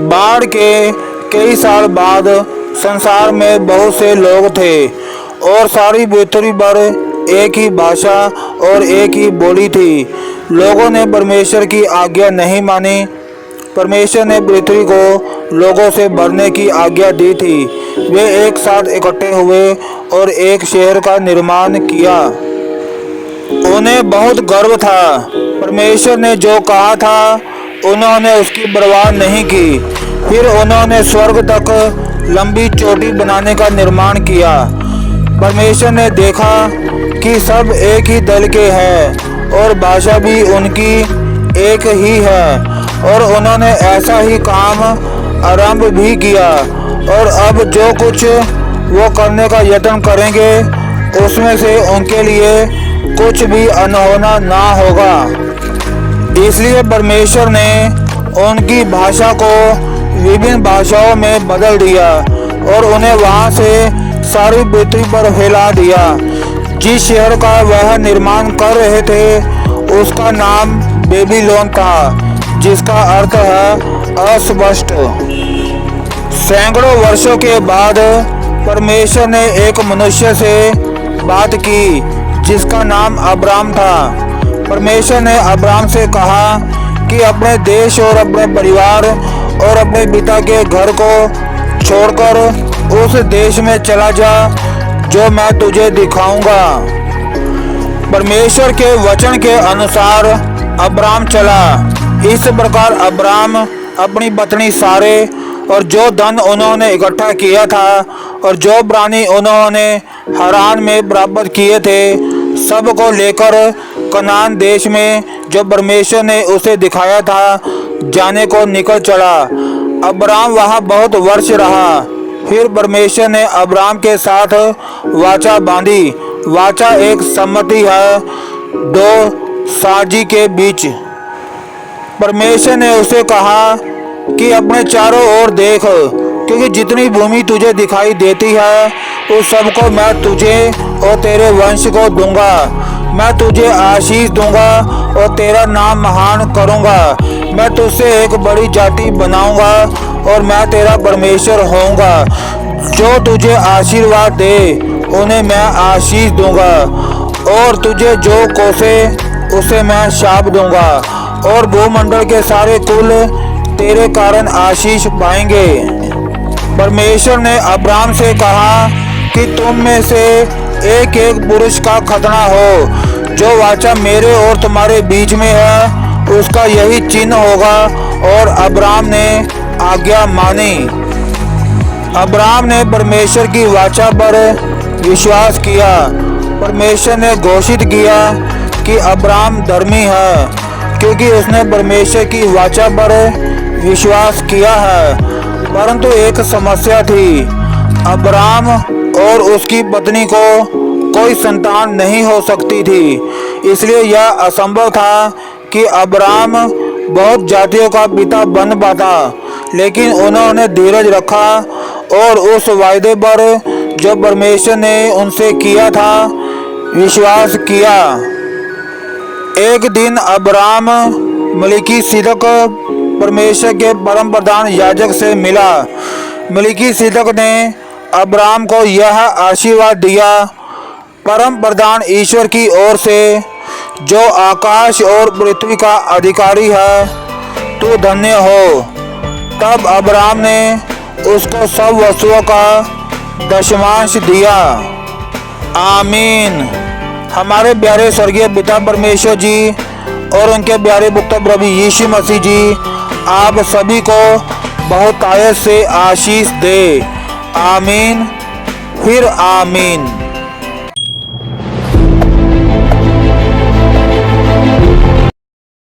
बाढ़ के कई साल बाद संसार में बहुत से लोग थे और सारी पृथ्वी पर एक ही भाषा और एक ही बोली थी। लोगों ने परमेश्वर की आज्ञा नहीं मानी। परमेश्वर ने पृथ्वी को लोगों से भरने की आज्ञा दी थी। वे एक साथ इकट्ठे हुए और एक शहर का निर्माण किया। उन्हें बहुत गर्व था। परमेश्वर ने जो कहा था उन्होंने उसकी परवाह नहीं की। फिर उन्होंने स्वर्ग तक लंबी चोटी बनाने का निर्माण किया। परमेश्वर ने देखा कि सब एक ही दल के हैं और भाषा भी उनकी एक ही है, और उन्होंने ऐसा ही काम आरंभ भी किया। और अब जो कुछ वो करने का यत्न करेंगे उसमें से उनके लिए कुछ भी अनहोना ना होगा। इसलिए परमेश्वर ने उनकी भाषा को विभिन्न भाषाओं में बदल दिया और उन्हें वहां से सारी पृथ्वी पर फैला दिया। जिस शहर का वह निर्माण कर रहे थे उसका नाम बेबीलोन था, जिसका अर्थ है अस्पष्ट। सैकड़ों वर्षों के बाद परमेश्वर ने एक मनुष्य से बात की जिसका नाम अब्राम था। परमेश्वर ने अब्राम से कहा कि अपने देश और अपने परिवार और अपने पिता के घर को छोड़कर उस देश में चला जा जो मैं तुझे दिखाऊंगा। परमेश्वर के वचन के अनुसार अब्राम चला। इस प्रकार अब्राम अपनी पत्नी सारे और जो धन उन्होंने इकट्ठा किया था और जो प्राणी उन्होंने हारान में प्राप्त किए थे, सब को लेकर कनान देश में जो परमेश्वर ने उसे दिखाया था जाने को निकल चला। अब्राम वहां बहुत वर्ष रहा। फिर परमेश्वर ने अब्राम के साथ वाचा बांधी। वाचा एक सम्मति है दो साझी के बीच। परमेश्वर ने उसे कहा कि अपने चारों ओर देख, क्योंकि जितनी भूमि तुझे दिखाई देती है उस सबको मैं तुझे और तेरे वंश को दूंगा। मैं तुझे आशीष दूंगा और तेरा नाम महान करूंगा। मैं तुझसे एक बड़ी जाति बनाऊंगा और मैं तेरा परमेश्वर होऊंगा। जो तुझे आशीर्वाद दे उन्हें मैं आशीष दूंगा और तुझे जो कोसे उसे मैं शाप दूंगा, और भूमंडल के सारे कुल तेरे कारण आशीष पाएंगे। परमेश्वर ने अब्राम से कहा कि तुम में से एक एक पुरुष का खतना हो। जो वाचा मेरे और तुम्हारे बीच में है उसका यही चिन्ह होगा। और अब्राम ने आज्ञा मानी। अब्राम ने परमेश्वर की वाचा पर विश्वास किया। परमेश्वर ने घोषित किया कि अब्राम धर्मी है, क्योंकि उसने परमेश्वर की वाचा पर विश्वास किया है। परंतु एक समस्या थी। अब्राम और उसकी पत्नी को कोई संतान नहीं हो सकती थी। इसलिए यह असंभव था कि अब्राम बहुत जातियों का पिता बन पाता। लेकिन उन्होंने धीरज रखा और उस वायदे पर जो परमेश्वर ने उनसे किया था विश्वास किया। एक दिन अब्राम मलिकीसिदक परमेश्वर के परम प्रधान याजक से मिला। मलिकीसिदक ने अब्राम को यह आशीर्वाद दिया, परम प्रधान ईश्वर की ओर से, जो आकाश और पृथ्वी का अधिकारी है, तू धन्य हो। तब अब्राम ने उसको सब वस्तुओं का दशमांश दिया। आमीन। हमारे प्यारे स्वर्गीय पिता परमेश्वर जी और उनके प्यारे पुत्र प्रभु यीशु मसीह जी आप सभी को बहुत आयत से आशीष दे। आमीन फिर आमीन।